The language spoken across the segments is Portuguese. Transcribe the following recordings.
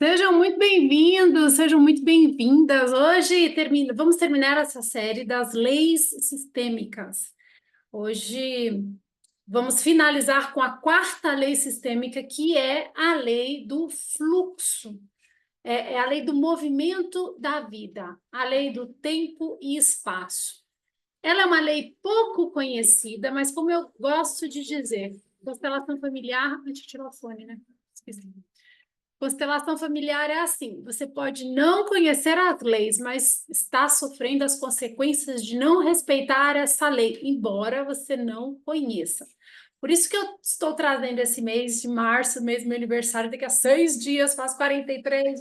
Sejam muito bem-vindos, sejam muito bem-vindas. Hoje vamos terminar essa série das leis sistêmicas. Hoje vamos finalizar com a quarta lei sistêmica, que é a lei do fluxo. É a lei do movimento da vida, a lei do tempo e espaço. Ela é uma lei pouco conhecida, mas como eu gosto de dizer, constelação familiar. Deixa eu tirar o fone, né? Esqueci. Constelação familiar é assim: você pode não conhecer as leis, mas está sofrendo as consequências de não respeitar essa lei, embora você não conheça. Por isso que eu estou trazendo esse mês de março, mês do meu aniversário, daqui a 6 dias, faço 43,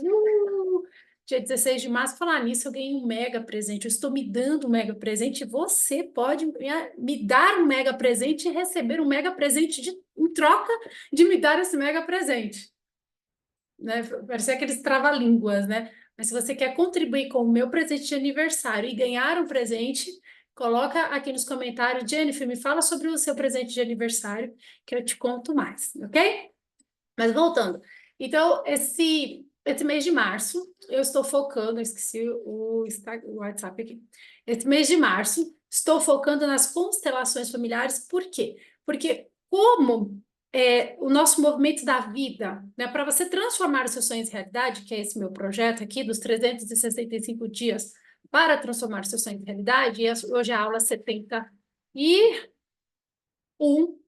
dia 16 de março. Falar nisso, eu ganhei um mega presente. Eu estou me dando um mega presente, e você pode me dar um mega presente e receber um mega presente em troca de me dar esse mega presente, né? Parecia aqueles trava-línguas, né? Mas se você quer contribuir com o meu presente de aniversário e ganhar um presente, coloca aqui nos comentários: Jennifer, me fala sobre o seu presente de aniversário, que eu te conto mais, ok? Mas voltando. Então, esse mês de março, eu estou focando, eu esqueci o WhatsApp aqui. Esse mês de março, estou focando nas constelações familiares. Por quê? Porque como o nosso movimento da vida, né, para você transformar os seus sonhos em realidade, que é esse meu projeto aqui, dos 365 dias para transformar os seus sonhos em realidade, e hoje é a aula 71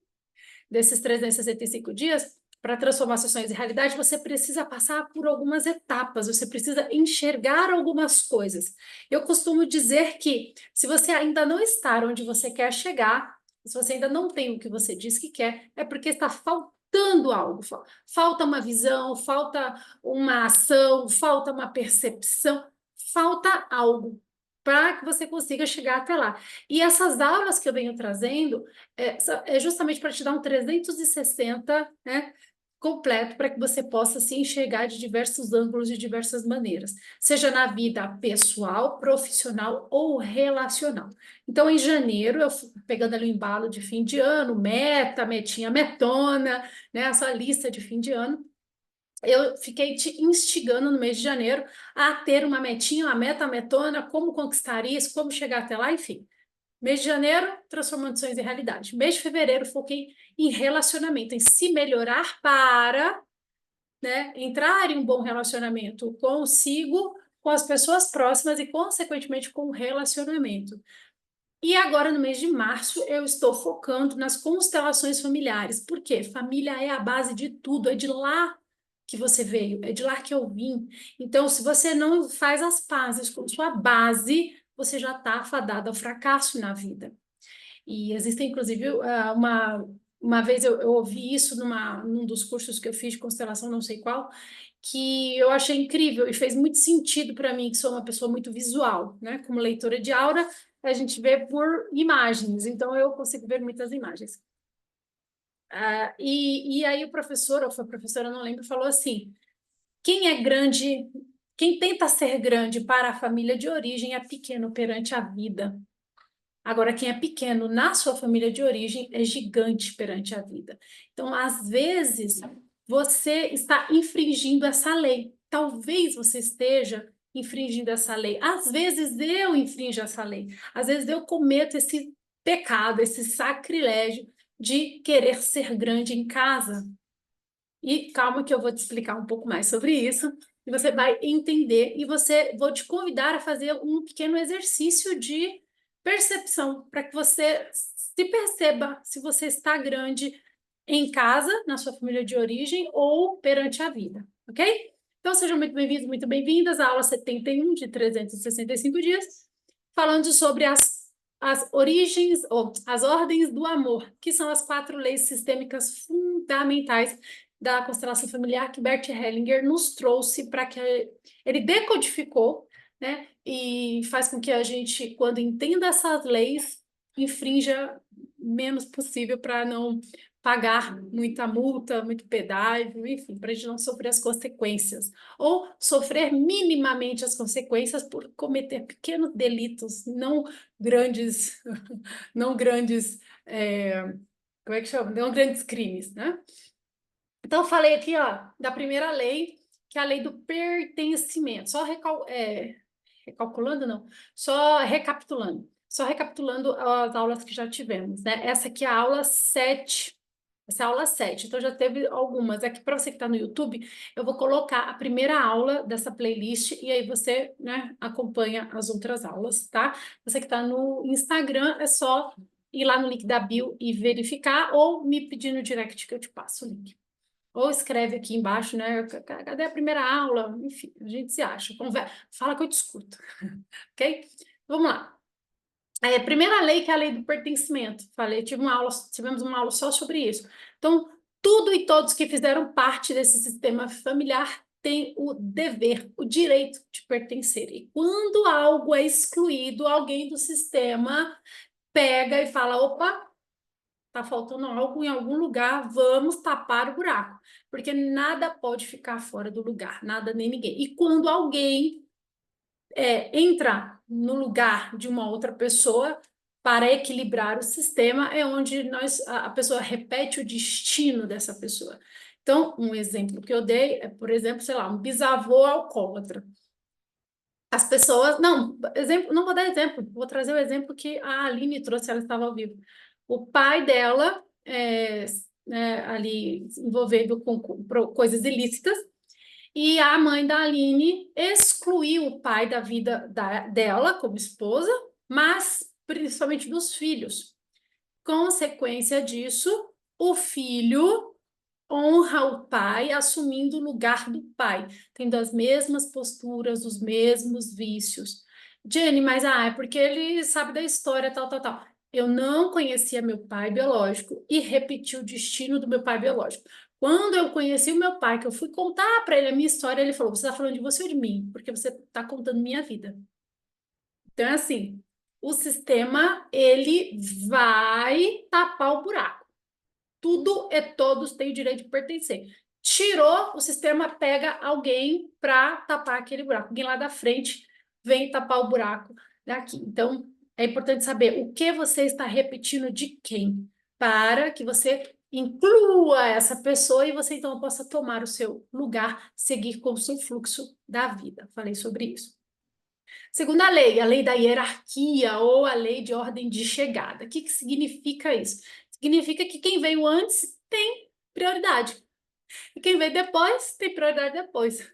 desses 365 dias. Para transformar seus sonhos em realidade, você precisa passar por algumas etapas, você precisa enxergar algumas coisas. Eu costumo dizer que, se você ainda não está onde você quer chegar, se você ainda não tem o que você diz que quer, é porque está faltando algo. Falta uma visão, falta uma ação, falta uma percepção, falta algo para que você consiga chegar até lá. E essas aulas que eu venho trazendo é justamente para te dar um 360, né, completo, para que você possa se enxergar de diversos ângulos, de diversas maneiras, seja na vida pessoal, profissional ou relacional. Então, em janeiro, eu fui pegando ali o embalo de fim de ano, metinha, metona, né, essa lista de fim de ano. Eu fiquei te instigando no mês de janeiro a ter uma metinha, uma metona, como conquistar isso, como chegar até lá, enfim. Mês de janeiro, transformando sonhos em realidade. Mês de fevereiro, foquei em relacionamento, em se melhorar para, né, entrar em um bom relacionamento consigo, com as pessoas próximas e, consequentemente, com o relacionamento. E agora, no mês de março, eu estou focando nas constelações familiares. Por quê? Família é a base de tudo, é de lá que você veio, é de lá que eu vim. Então, se você não faz as pazes com sua base, você já está afadado ao fracasso na vida. E existem, inclusive, uma vez eu ouvi isso num dos cursos que eu fiz de constelação, não sei qual, que eu achei incrível e fez muito sentido para mim, que sou uma pessoa muito visual, né? Como leitora de aura, a gente vê por imagens, então eu consigo ver muitas imagens. E aí o professor, ou foi a professora, não lembro, falou assim: quem é grande, quem tenta ser grande para a família de origem é pequeno perante a vida. Agora, quem é pequeno na sua família de origem é gigante perante a vida. Então, às vezes, você está infringindo essa lei. Talvez você esteja infringindo essa lei. Às vezes eu infringo essa lei. Às vezes eu cometo esse pecado, esse sacrilégio de querer ser grande em casa. E calma que eu vou te explicar um pouco mais sobre isso. E você vai entender, e vou te convidar a fazer um pequeno exercício de percepção, para que você se perceba se você está grande em casa, na sua família de origem ou perante a vida, ok? Então sejam muito bem-vindos, muito bem-vindas à aula 71 de 365 dias, falando sobre as origens, ou as ordens do amor, que são as 4 leis sistêmicas fundamentais da constelação familiar que Bert Hellinger nos trouxe, para que ele decodificou, né, e faz com que a gente, quando entenda essas leis, infrinja menos possível, para não pagar muita multa, muito pedágio, enfim, para a gente não sofrer as consequências, ou sofrer minimamente as consequências por cometer pequenos delitos, não grandes, não grandes, como é que chama? Não grandes crimes, né? Então, eu falei aqui, ó, da primeira lei, que é a lei do pertencimento. Recalculando, não, só recapitulando. Só recapitulando as aulas que já tivemos, né? Essa aqui é a aula 7. Essa é a aula 7, então já teve algumas. Aqui, para você que está no YouTube, eu vou colocar a primeira aula dessa playlist e aí você, né, acompanha as outras aulas, tá? Você que está no Instagram, é só ir lá no link da bio e verificar, ou me pedir no direct que eu te passo o link. Ou escreve aqui embaixo, né? Cadê a primeira aula? Enfim, a gente se acha. Fala que eu te escuto, ok? Vamos lá. Primeira lei, que é a lei do pertencimento. Tivemos uma aula só sobre isso. Então, tudo e todos que fizeram parte desse sistema familiar têm o dever, o direito de pertencer. E quando algo é excluído, alguém do sistema pega e fala: opa, tá faltando algo em algum lugar, vamos tapar o buraco. Porque nada pode ficar fora do lugar, nada nem ninguém. E quando alguém entra no lugar de uma outra pessoa para equilibrar o sistema, é onde a pessoa repete o destino dessa pessoa. Então, um exemplo que eu dei é, por exemplo, sei lá, um bisavô alcoólatra. As pessoas, não, exemplo, não vou dar exemplo, vou trazer o exemplo que a Aline trouxe, ela estava ao vivo. O pai dela, né, ali envolvido com coisas ilícitas, e a mãe da Aline excluiu o pai da vida dela como esposa, mas principalmente dos filhos. Consequência disso, o filho honra o pai, assumindo o lugar do pai, tendo as mesmas posturas, os mesmos vícios. Jenny, mas é porque ele sabe da história, tal, tal, tal. Eu não conhecia meu pai biológico e repeti o destino do meu pai biológico. Quando eu conheci o meu pai, que eu fui contar para ele a minha história, ele falou: Você está falando de você ou de mim? Porque você está contando minha vida. Então, é assim: o sistema ele vai tapar o buraco. Tudo e todos têm o direito de pertencer. Tirou, o sistema pega alguém para tapar aquele buraco. Alguém lá da frente vem tapar o buraco daqui. Então, é importante saber o que você está repetindo de quem, para que você inclua essa pessoa e você então possa tomar o seu lugar, seguir com o seu fluxo da vida. Falei sobre isso. Segunda lei, a lei da hierarquia ou a lei de ordem de chegada. O que significa isso? Significa que quem veio antes tem prioridade. E quem veio depois tem prioridade depois.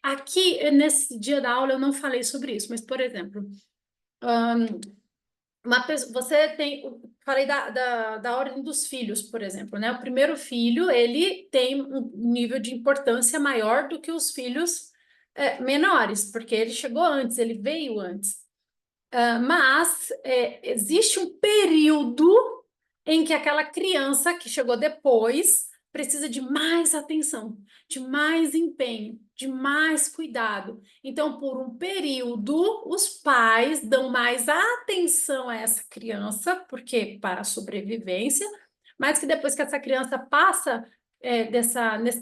Aqui, nesse dia da aula, eu não falei sobre isso, mas, por exemplo, você tem. Falei da ordem dos filhos, por exemplo, né? O primeiro filho, ele tem um nível de importância maior do que os filhos menores, porque ele chegou antes, ele veio antes. Mas existe um período em que aquela criança que chegou depois precisa de mais atenção, de mais empenho, de mais cuidado. Então, por um período, os pais dão mais atenção a essa criança, porque para a sobrevivência, mas que depois que essa criança passa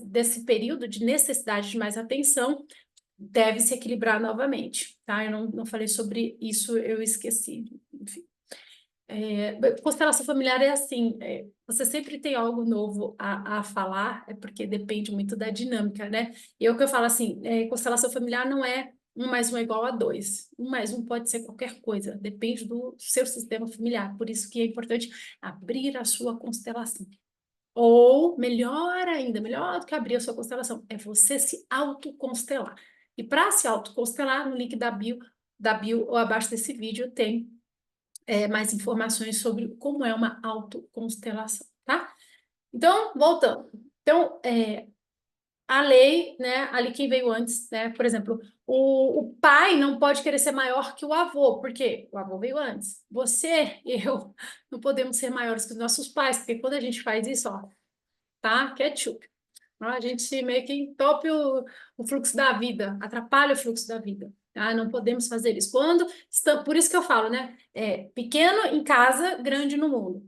desse período de necessidade de mais atenção, deve se equilibrar novamente, tá? Eu não falei sobre isso, eu esqueci. Enfim. Constelação familiar é assim, você sempre tem algo novo a falar, é porque depende muito da dinâmica, né? E é o que eu falo assim, constelação familiar não é 1 mais 1 é igual a 2. 1 mais 1 pode ser qualquer coisa, depende do seu sistema familiar. Por isso que é importante abrir a sua constelação. Ou, melhor ainda, melhor do que abrir a sua constelação, é você se autoconstelar. E para se autoconstelar, no link da bio ou abaixo desse vídeo tem mais informações sobre como é uma autoconstelação, tá? Então, voltando. Então, a lei, né, ali quem veio antes, né, por exemplo, o pai não pode querer ser maior que o avô, porque o avô veio antes. Você e eu não podemos ser maiores que os nossos pais, porque quando a gente faz isso, ó, tá? Ketchup. A gente meio que entope o fluxo da vida, atrapalha o fluxo da vida. Tá? Não podemos fazer isso. Por isso que eu falo, né? Pequeno em casa, grande no mundo.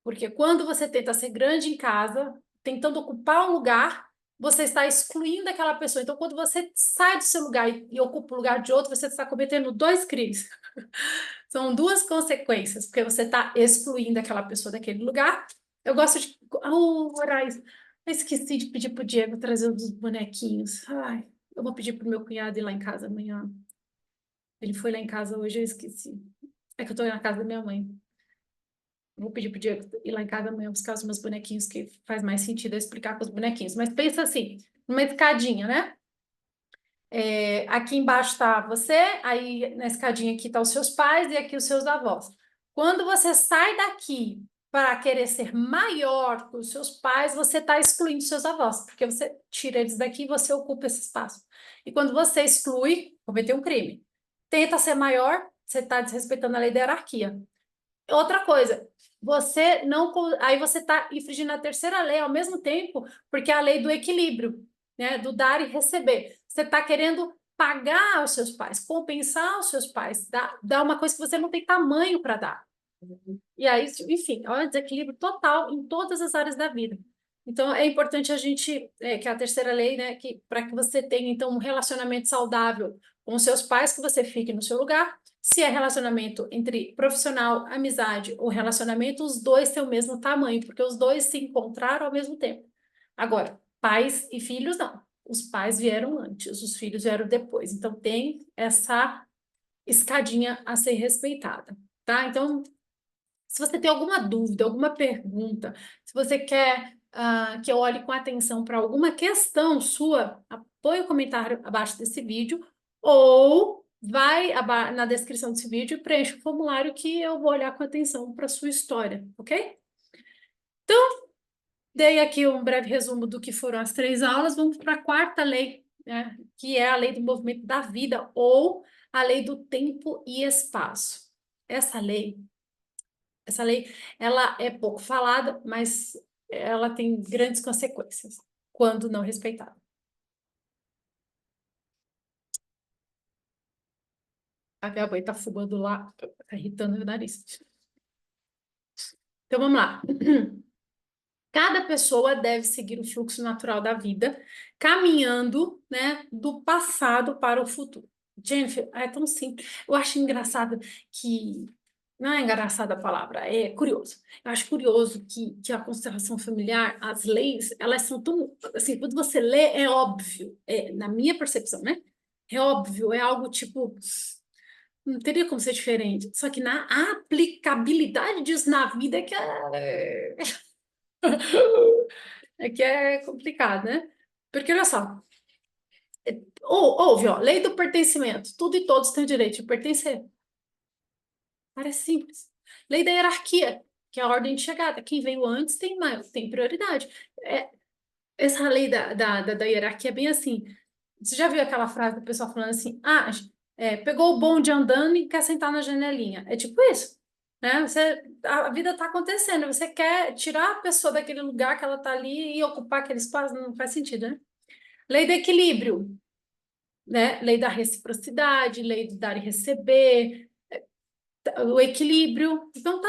Porque quando você tenta ser grande em casa, tentando ocupar um lugar, você está excluindo aquela pessoa. Então, quando você sai do seu lugar e ocupa o lugar de outro, você está cometendo 2 crimes. São 2 consequências, porque você está excluindo aquela pessoa daquele lugar. Eu gosto de orar isso. Eu esqueci de pedir pro Diego trazer os bonequinhos. Ai, eu vou pedir pro meu cunhado ir lá em casa amanhã. Ele foi lá em casa hoje, eu esqueci. É que eu tô na casa da minha mãe. Vou pedir pro Diego ir lá em casa amanhã buscar os meus bonequinhos, que faz mais sentido eu explicar com os bonequinhos. Mas pensa assim, numa escadinha, né? Aqui embaixo está você, aí na escadinha aqui estão os seus pais e aqui os seus avós. Quando você sai daqui para querer ser maior que os seus pais, você está excluindo seus avós, porque você tira eles daqui e você ocupa esse espaço. E quando você exclui, cometeu um crime. Tenta ser maior, você está desrespeitando a lei da hierarquia. Outra coisa, você não. Aí você está infringindo a terceira lei ao mesmo tempo, porque é a lei do equilíbrio, né? Do dar e receber. Você está querendo pagar aos seus pais, compensar os seus pais, dar uma coisa que você não tem tamanho para dar. E aí, enfim, é um desequilíbrio total em todas as áreas da vida. Então, é importante a gente, que é a terceira lei, né, que para que você tenha, então, um relacionamento saudável com os seus pais, que você fique no seu lugar. Se é relacionamento entre profissional, amizade ou relacionamento, os dois têm o mesmo tamanho, porque os dois se encontraram ao mesmo tempo. Agora, pais e filhos, não. Os pais vieram antes, os filhos vieram depois. Então, tem essa escadinha a ser respeitada, tá? Então, se você tem alguma dúvida, alguma pergunta, se você quer que eu olhe com atenção para alguma questão sua, apoie o comentário abaixo desse vídeo ou vai na descrição desse vídeo e preencha o formulário que eu vou olhar com atenção para a sua história, ok? Então, dei aqui um breve resumo do que foram as 3 aulas. Vamos para a quarta lei, né, que é a lei do movimento da vida ou a lei do tempo e espaço. Essa lei, ela é pouco falada, mas ela tem grandes consequências quando não respeitada. A minha mãe tá fumando lá, tá irritando meu nariz. Então vamos lá. Cada pessoa deve seguir o fluxo natural da vida, caminhando, né, do passado para o futuro. Jennifer, é tão simples. Eu acho engraçado que não é engraçada a palavra, é curioso. Eu acho curioso que a constelação familiar, as leis, elas são tão, assim, quando você lê, é óbvio, na minha percepção, né? É óbvio, é algo tipo, não teria como ser diferente. Só que na aplicabilidade disso na vida é que é que é complicado, né? Porque olha só, ouve, ó, lei do pertencimento, tudo e todos têm o direito de pertencer. Parece simples. Lei da hierarquia, que é a ordem de chegada. Quem veio antes tem prioridade. É, essa lei da hierarquia é bem assim. Você já viu aquela frase do pessoal falando assim: pegou o bonde andando e quer sentar na janelinha? É tipo isso. Né? A vida está acontecendo, você quer tirar a pessoa daquele lugar que ela está ali e ocupar aquele espaço, não faz sentido, né? Lei do equilíbrio, né? Lei da reciprocidade, lei do dar e receber, o equilíbrio. Então,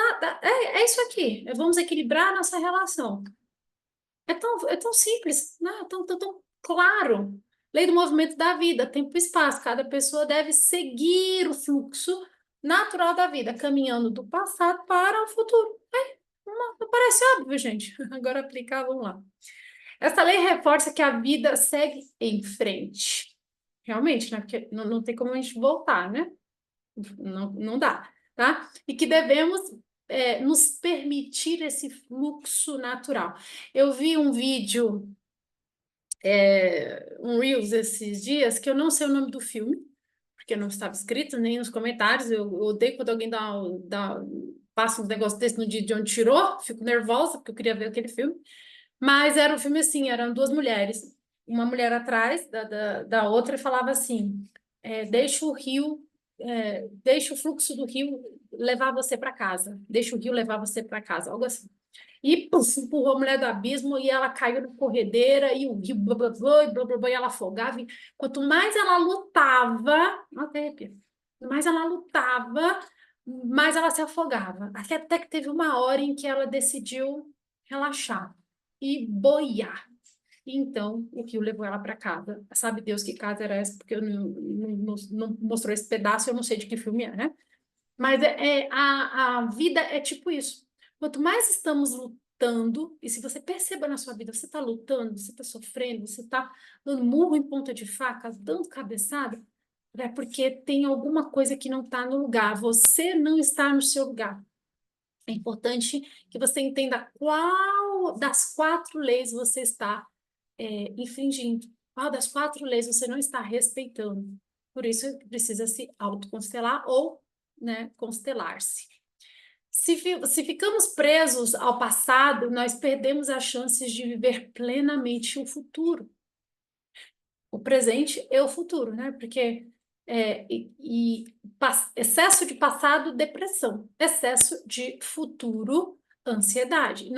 é isso aqui. Vamos equilibrar a nossa relação. É tão simples, né? Tão claro. Lei do movimento da vida, tempo e espaço. Cada pessoa deve seguir o fluxo natural da vida, caminhando do passado para o futuro. Não parece óbvio, gente. Agora aplicar, vamos lá. Essa lei reforça que a vida segue em frente. Realmente, né? Porque não tem como a gente voltar, né? Não dá, tá? E que devemos nos permitir esse fluxo natural. Eu vi um vídeo, um Reels esses dias, que eu não sei o nome do filme, porque não estava escrito nem nos comentários. Eu odeio quando alguém passa uns negócios desse no dia de onde tirou, fico nervosa, porque eu queria ver aquele filme. Mas era um filme assim, eram duas mulheres, uma mulher atrás da outra e falava assim, deixa o rio, deixa o fluxo do rio levar você para casa, deixa o rio levar você para casa, algo assim. E puf, empurrou a mulher do abismo e ela caiu na corredeira e o rio blá, blá, blá, e blá, blá, blá, e ela afogava. E quanto mais ela lutava, até arrepio, mais ela lutava, mais ela se afogava. Até que teve uma hora em que ela decidiu relaxar e boiar. E então, o rio levou ela para casa. Sabe Deus que casa era essa, porque eu não mostrou esse pedaço, eu não sei de que filme é, né? Mas a vida é tipo isso. Quanto mais estamos lutando, e se você perceba na sua vida, você está lutando, você está sofrendo, você está dando murro em ponta de faca, dando cabeçada, é porque tem alguma coisa que não está no lugar, você não está no seu lugar. É importante que você entenda qual das 4 leis você está infringindo, qual das 4 leis você não está respeitando. Por isso, precisa se autoconstelar ou, né, constelar-se. Se ficamos presos ao passado, nós perdemos as chances de viver plenamente o futuro. O presente é o futuro, né? Porque excesso de passado, depressão. Excesso de futuro, ansiedade.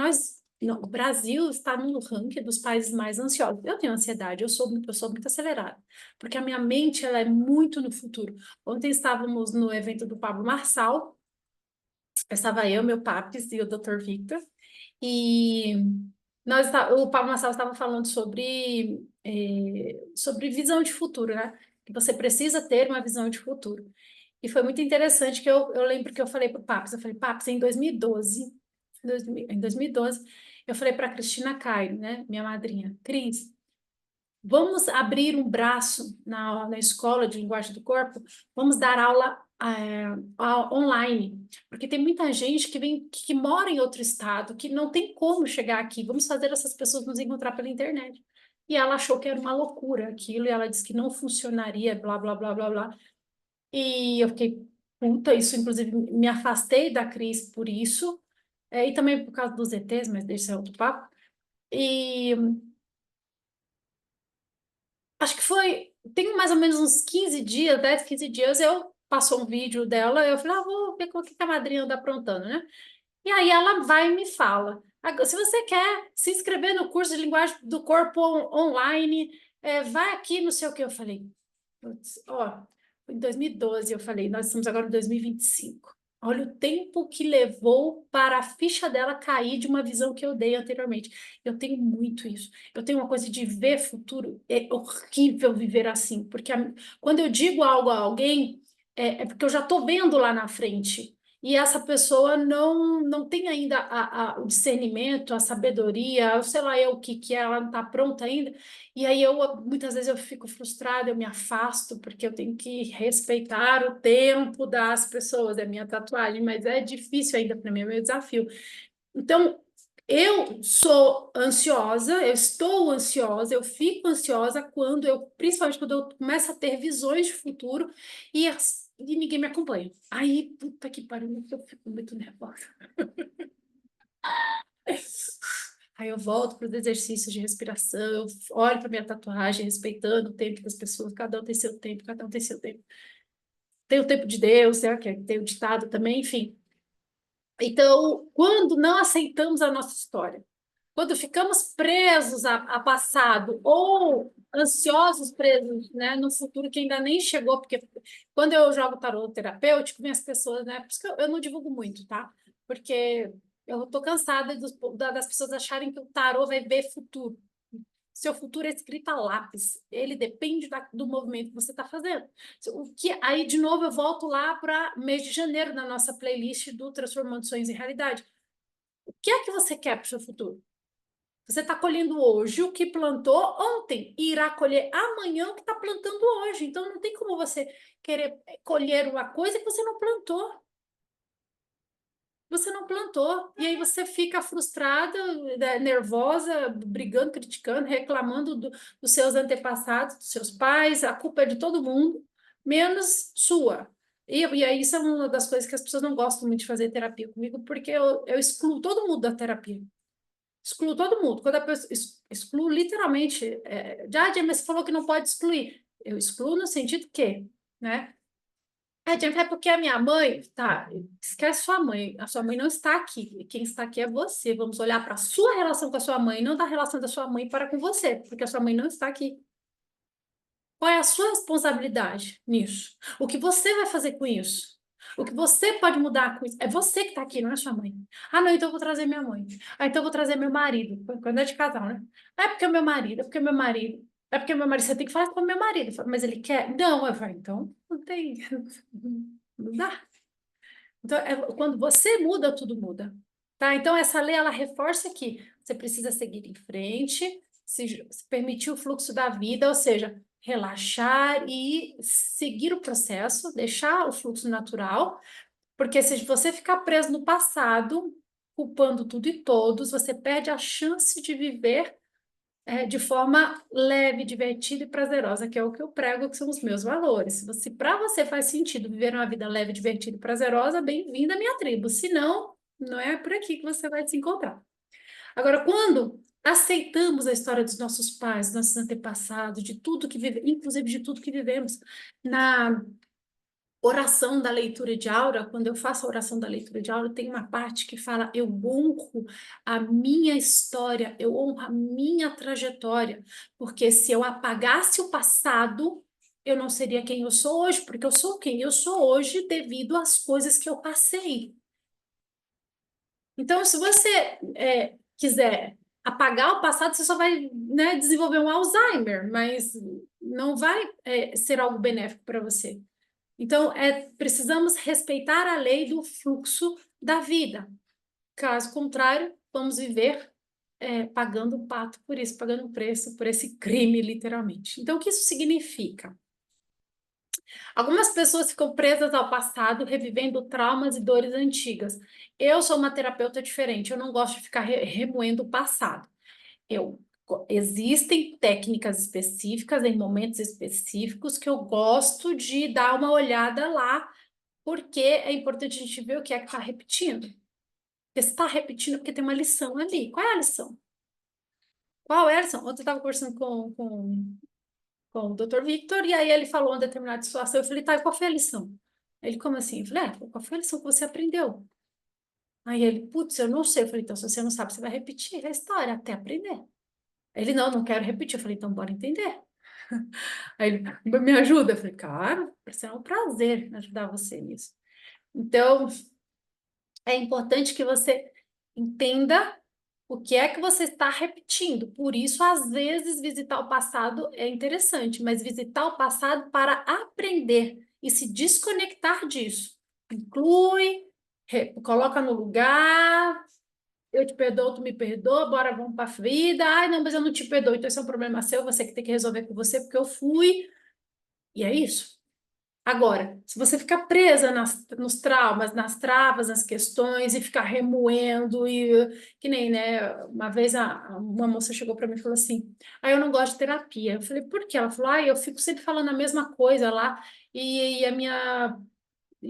O Brasil está no ranking dos países mais ansiosos. Eu tenho ansiedade, eu sou muito acelerada, porque a minha mente ela é muito no futuro. Ontem estávamos no evento do Pablo Marçal, estava eu, meu papis e o Dr. Victor, e o Pablo Marçal estava falando sobre visão de futuro, né? Que você precisa ter uma visão de futuro. E foi muito interessante que eu lembro que eu falei para o Papis, eu falei, Papis, em 2012, em 2012, eu falei para a Cristina Cairo, né, minha madrinha, Cris, vamos abrir um braço na escola de linguagem do corpo, vamos dar aula online, porque tem muita gente que mora em outro estado, que não tem como chegar aqui, vamos fazer essas pessoas nos encontrar pela internet. E ela achou que era uma loucura aquilo, e ela disse que não funcionaria, blá, blá, blá, blá, blá. E eu fiquei puta, isso inclusive me afastei da Cris por isso, e também por causa dos ETs, mas deixa ser outro papo. E acho que tem mais ou menos uns 15 dias, 10, 15 dias, passou um vídeo dela, eu falei, vou ver o que a madrinha anda aprontando, né? E aí ela vai e me fala, se você quer se inscrever no curso de linguagem do corpo online, vai aqui, não sei o que. Eu falei, putz, ó, em 2012 eu falei, nós estamos agora em 2025. Olha o tempo que levou para a ficha dela cair de uma visão que eu dei anteriormente. Eu tenho muito isso. Eu tenho uma coisa de ver futuro. É horrível viver assim, porque quando eu digo algo a alguém, é porque eu já estou vendo lá na frente. E essa pessoa não tem ainda o discernimento, a sabedoria, sei lá eu o que é, ela não está pronta ainda. E aí muitas vezes eu fico frustrada, eu me afasto, porque eu tenho que respeitar o tempo das pessoas, é minha tatuagem, mas é difícil ainda para mim, é meu desafio. Então, eu sou ansiosa, eu estou ansiosa, eu fico ansiosa principalmente quando eu começo a ter visões de futuro e ninguém me acompanha. Aí, puta que pariu, eu fico muito nervosa. Aí eu volto para os exercícios de respiração, eu olho para minha tatuagem, respeitando o tempo das pessoas, cada um tem seu tempo, cada um tem seu tempo. Tem o tempo de Deus, né, que tem o ditado também, enfim. Então, quando não aceitamos a nossa história, quando ficamos presos a passado ou ansiosos presos, né, no futuro que ainda nem chegou, porque quando eu jogo tarô terapêutico, minhas pessoas, né, por isso que eu não divulgo muito, tá? Porque eu tô cansada das pessoas acharem que o tarô vai ver futuro. Seu futuro é escrito a lápis, ele depende do movimento que você está fazendo. Aí, de novo, eu volto lá para mês de janeiro, na nossa playlist do Transformando Sonhos em Realidade. O que é que você quer para o seu futuro? Você está colhendo hoje o que plantou ontem e irá colher amanhã o que está plantando hoje. Então, não tem como você querer colher uma coisa que você não plantou. Você não plantou. E aí você fica frustrada, né, nervosa, brigando, criticando, reclamando dos seus antepassados, dos seus pais. A culpa é de todo mundo, menos sua. E aí isso é uma das coisas que as pessoas não gostam muito de fazer terapia comigo, porque eu excluo todo mundo da terapia. Excluo todo mundo. Quando a pessoa excluo literalmente, mas você falou que não pode excluir. Eu excluo no sentido que, né? É porque a minha mãe, tá, esquece sua mãe, a sua mãe não está aqui, quem está aqui é você. Vamos olhar para a sua relação com a sua mãe, não da relação da sua mãe para com você, porque a sua mãe não está aqui. Qual é a sua responsabilidade nisso? O que você vai fazer com isso? O que você pode mudar com isso? É você que está aqui, não é sua mãe. Ah, não, então eu vou trazer minha mãe. Ah, então eu vou trazer meu marido, quando é de casal, né? É porque é meu marido, é porque é meu marido. É porque é meu marido, você tem que falar com o meu marido. Mas ele quer? Não, eu falo, então não tem. Não dá. Então, quando você muda, tudo muda. Tá? Então, essa lei, ela reforça que você precisa seguir em frente, se permitir o fluxo da vida, ou seja, relaxar e seguir o processo, deixar o fluxo natural, porque se você ficar preso no passado, culpando tudo e todos, você perde a chance de viver de forma leve, divertida e prazerosa, que é o que eu prego, que são os meus valores. Se para você faz sentido viver uma vida leve, divertida e prazerosa, bem-vindo à minha tribo. Se não, não é por aqui que você vai se encontrar. Agora, quando aceitamos a história dos nossos pais, dos nossos antepassados, de tudo que vivemos, inclusive de tudo que vivemos, na oração da leitura de aura, quando eu faço a oração da leitura de aura, tem uma parte que fala: eu honro a minha história, eu honro a minha trajetória, porque se eu apagasse o passado, eu não seria quem eu sou hoje, porque eu sou quem eu sou hoje devido às coisas que eu passei. Então, se você quiser apagar o passado, você só vai, né, desenvolver um Alzheimer, mas não vai ser algo benéfico para você. Então, precisamos respeitar a lei do fluxo da vida. Caso contrário, vamos viver pagando o pato por isso, pagando o preço por esse crime, literalmente. Então, o que isso significa? Algumas pessoas ficam presas ao passado, revivendo traumas e dores antigas. Eu sou uma terapeuta diferente, eu não gosto de ficar remoendo o passado. Existem técnicas específicas em momentos específicos que eu gosto de dar uma olhada lá, porque é importante a gente ver o que é que está repetindo. Porque se está repetindo, é porque tem uma lição ali. Qual é a lição? Qual é a lição? Ontem eu estava conversando com o Dr. Victor, e aí ele falou uma determinada situação. Eu falei, tá, e qual foi a lição? Ele, como assim? Eu falei, qual foi a lição que você aprendeu? Aí ele, putz, eu não sei. Eu falei, então, se você não sabe, você vai repetir a história até aprender. Ele, não quero repetir. Eu falei, então, bora entender. Aí ele, me ajuda? Eu falei, claro, será um prazer ajudar você nisso. Então, é importante que você entenda o que é que você está repetindo. Por isso, às vezes, visitar o passado é interessante, mas visitar o passado para aprender e se desconectar disso. Inclui, coloca no lugar, eu te perdoo, tu me perdoa, bora, vamos para a vida. Ai, não, mas eu não te perdoo, então esse é um problema seu, você que tem que resolver com você, porque eu fui. E é isso. Agora, se você ficar presa nos traumas, nas travas, nas questões e ficar remoendo e que nem, né? Uma vez uma moça chegou para mim e falou assim: "Ah, eu não gosto de terapia". Eu falei: "Por quê?". Ela falou: "Ah, eu fico sempre falando a mesma coisa lá e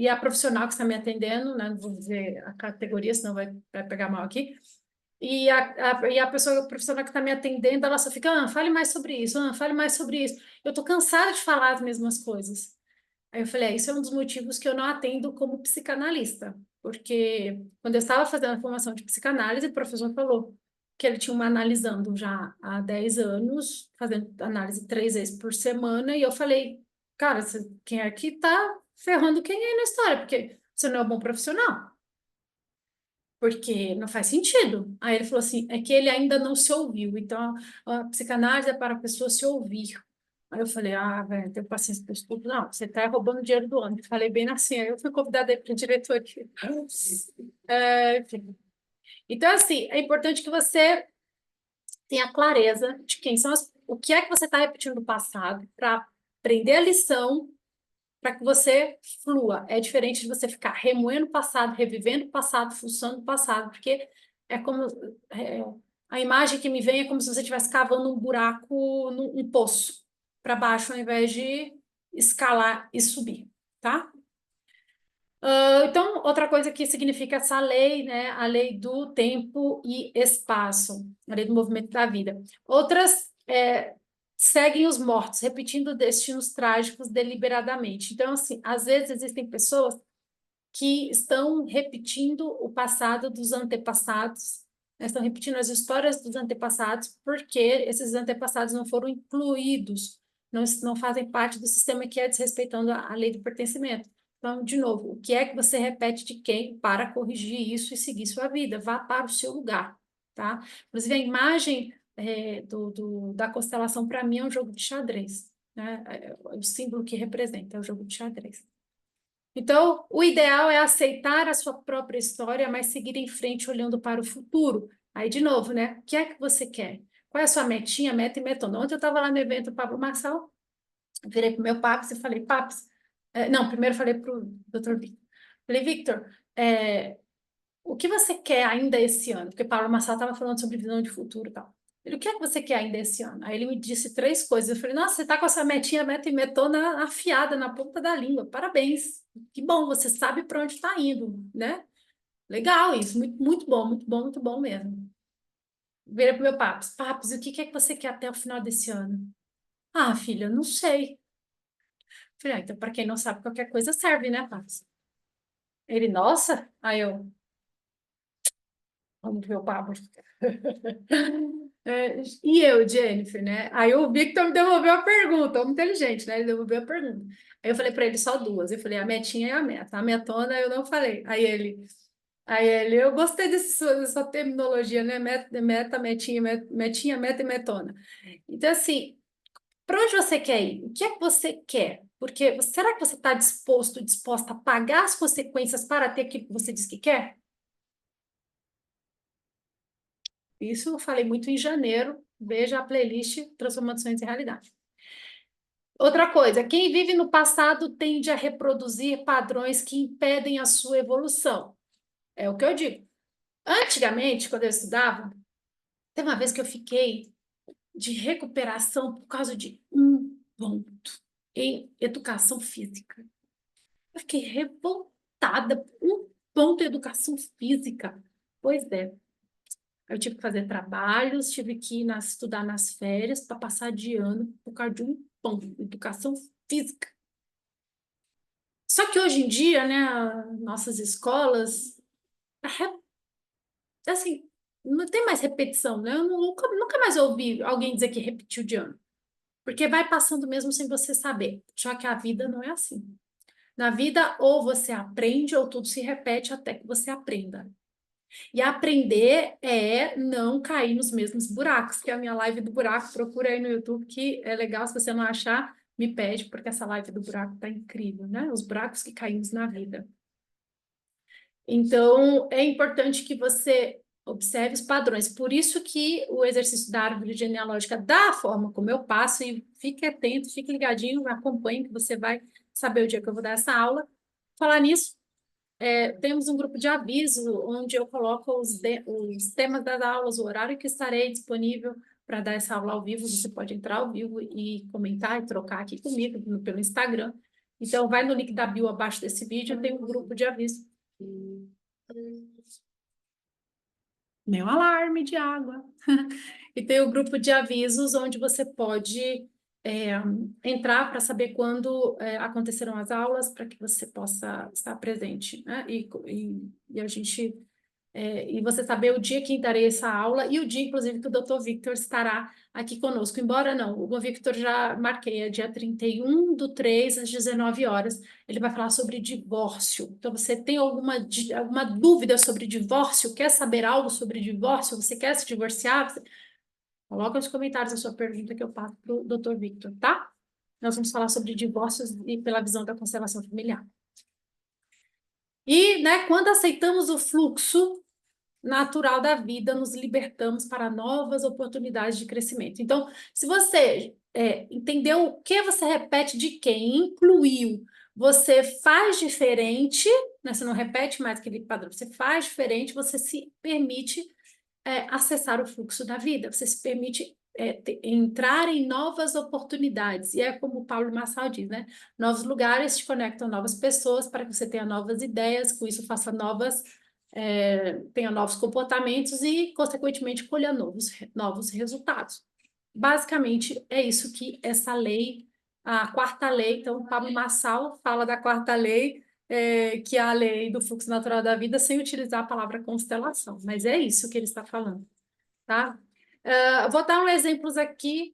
a profissional que está me atendendo, né? Não vou dizer a categoria, senão vai pegar mal aqui. E a pessoa a profissional que está me atendendo, ela só fica: fale mais sobre isso, fale mais sobre isso. Eu estou cansada de falar as mesmas coisas". Aí eu falei, isso é um dos motivos que eu não atendo como psicanalista, porque quando eu estava fazendo a formação de psicanálise, o professor falou que ele tinha uma analisando já há 10 anos, fazendo análise 3 vezes por semana, e eu falei, cara, quem é que tá ferrando quem é na história? Porque você não é um bom profissional, porque não faz sentido. Aí ele falou assim, é que ele ainda não se ouviu, então a psicanálise é para a pessoa se ouvir. Aí eu falei, velho, tenho paciência para isso tudo. Não, você está roubando dinheiro do ano. Eu falei bem assim, aí eu fui convidada aí para a diretoria. Enfim. Então, assim, é importante que você tenha clareza de quem são o que é que você está repetindo do passado para aprender a lição para que você flua. É diferente de você ficar remoendo o passado, revivendo o passado, fuçando o passado, porque é como é, a imagem que me vem é como se você estivesse cavando um buraco, um poço para baixo, ao invés de escalar e subir, tá? Então, outra coisa que significa essa lei, né? A lei do tempo e espaço, a lei do movimento da vida. Outras seguem os mortos, repetindo destinos trágicos deliberadamente. Então, assim, às vezes existem pessoas que estão repetindo o passado dos antepassados, né? Estão repetindo as histórias dos antepassados, porque esses antepassados não foram incluídos, não fazem parte do sistema que é desrespeitando a lei do pertencimento. Então, de novo, o que é que você repete de quem para corrigir isso e seguir sua vida? Vá para o seu lugar, tá? Inclusive, a imagem da constelação, para mim, é um jogo de xadrez, né? O símbolo que representa é o jogo de xadrez. Então, o ideal é aceitar a sua própria história, mas seguir em frente olhando para o futuro. Aí, de novo, né? O que é que você quer? Qual é a sua metinha, meta e metona? Ontem eu estava lá no evento Pablo Marçal, virei para o meu Papos e falei, Papos, não, primeiro falei para o Dr. Victor. Falei, Victor, o que você quer ainda esse ano? Porque Pablo Marçal estava falando sobre visão de futuro e tal. Ele, o que é que você quer ainda esse ano? Aí ele me disse três coisas. Eu falei, nossa, você está com essa metinha, meta e metona afiada na ponta da língua. Parabéns. Que bom, você sabe para onde está indo, né? Legal isso, muito, muito bom, muito bom, muito bom mesmo. Vira pro meu Papos. Papos, o que é que você quer até o final desse ano? Ah, filha, não sei. Falei, então, para quem não sabe, qualquer coisa serve, né, Papos? Ele, nossa. Aí eu, vamos ver o Papos. E eu, Jennifer, né? Aí o Victor me devolveu a pergunta, homem inteligente, né? Ele devolveu a pergunta. Aí eu falei para ele só duas. Eu falei, a metinha é a meta. A metona eu não falei. Aí ele, eu gostei dessa terminologia, né? Meta, metinha, metinha, meta e metona. Então, assim, para onde você quer ir? O que é que você quer? Porque será que você está disposta a pagar as consequências para ter aquilo que você diz que quer? Isso eu falei muito em janeiro. Veja a playlist Transformando Sonhos em Realidade. Outra coisa, quem vive no passado tende a reproduzir padrões que impedem a sua evolução. É o que eu digo. Antigamente, quando eu estudava, teve uma vez que eu fiquei de recuperação por causa de um ponto em educação física. Eu fiquei revoltada por um ponto em educação física. Pois é, eu tive que fazer trabalhos, tive que estudar nas férias para passar de ano por causa de um ponto, educação física. Só que hoje em dia, né, nossas escolas, assim, não tem mais repetição, né? Eu nunca mais ouvi alguém dizer que repetiu de ano. Porque vai passando mesmo sem você saber. Só que a vida não é assim. Na vida, ou você aprende, ou tudo se repete até que você aprenda. E aprender é não cair nos mesmos buracos, que é a minha live do buraco. Procura aí no YouTube, que é legal. Se você não achar, me pede, porque essa live do buraco tá incrível, né? Os buracos que caímos na vida. Então, é importante que você observe os padrões. Por isso que o exercício da árvore genealógica, da forma como eu passo, e fique atento, fique ligadinho, acompanhe, que você vai saber o dia que eu vou dar essa aula. Falar nisso, temos um grupo de aviso, onde eu coloco os temas das aulas, o horário que estarei disponível para dar essa aula ao vivo. Você pode entrar ao vivo e comentar e trocar aqui comigo pelo Instagram. Então, vai no link da bio abaixo desse vídeo, tem um grupo de aviso. Meu alarme de água. E tem o grupo de avisos onde você pode é, entrar para saber quando acontecerão as aulas, para que você possa estar presente, né? E a gente e você saber o dia que darei essa aula e o dia, inclusive, que o Dr. Victor estará aqui conosco. Embora não, o Victor já marquei, é dia 31/3, às 19 horas. Ele vai falar sobre divórcio. Então, você tem alguma dúvida sobre divórcio? Quer saber algo sobre divórcio? Você quer se divorciar? Coloca nos comentários a sua pergunta que eu passo para o Dr. Victor, tá? Nós vamos falar sobre divórcios e pela visão da constelação familiar. E, né, quando aceitamos o fluxo natural da vida, nos libertamos para novas oportunidades de crescimento. Então, se você entendeu o que você repete de quem, incluiu, você faz diferente, né? Você não repete mais aquele padrão, você faz diferente, você se permite acessar o fluxo da vida, você se permite entrar em novas oportunidades. E é como o Paulo Marçal diz, né? Novos lugares te conectam a novas pessoas para que você tenha novas ideias, com isso faça tenha novos comportamentos e, consequentemente, colha novos resultados. Basicamente, é isso que essa lei, a quarta lei, então, o Pablo Marçal fala da quarta lei, que é a lei do fluxo natural da vida, sem utilizar a palavra constelação, mas é isso que ele está falando, tá? Vou dar um exemplos aqui,